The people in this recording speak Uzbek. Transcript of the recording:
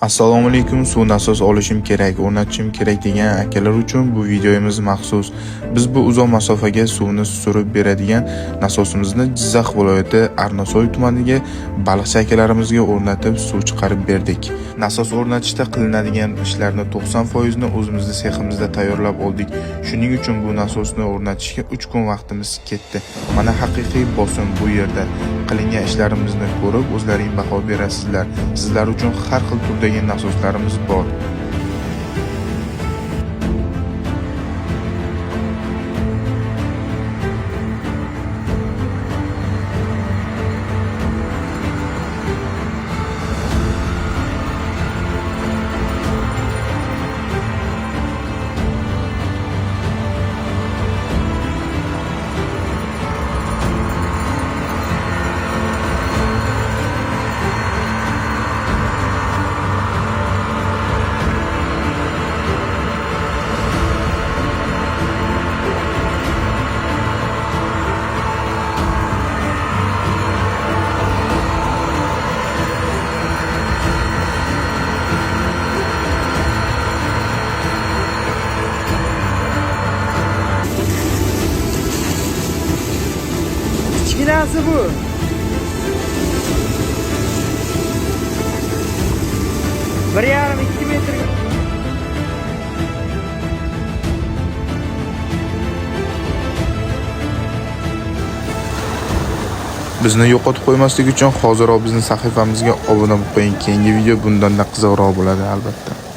Assalomu alaykum. Suv nasos olishim kerak, o'rnatishim kerak degan akalar uchun bu videomiz maxsus. Biz bu uzoq masofaga suvni surib beradigan nasosimizni Jizzax viloyati Arnasoy tumaniga baliqchi akalarimizga o'rnatib suv chiqarib berdik. Nasos o'rnatishda qilinadigan ishlarning 90% ni o'zimizning seximizda tayyorlab oldik. Shuning uchun bu nasosni o'rnatishga 3 kun vaqtimiz ketdi. Mana haqiqiy bosim bu yerda. Qilingan ishlarimizni ko'rib, o'zlaring baho berasizlar. Sizlar uchun har xil turdagi nasoslarimiz bor. Kiçkinasi bu. Bir yarım 2 metre. Bizni yo'qotib qo'ymaslik uchun hoziroq bizning sahifamizga obuna bo'lib qo'ying. Keyingi video bundan-da qiziqroq bo'ladi albatta.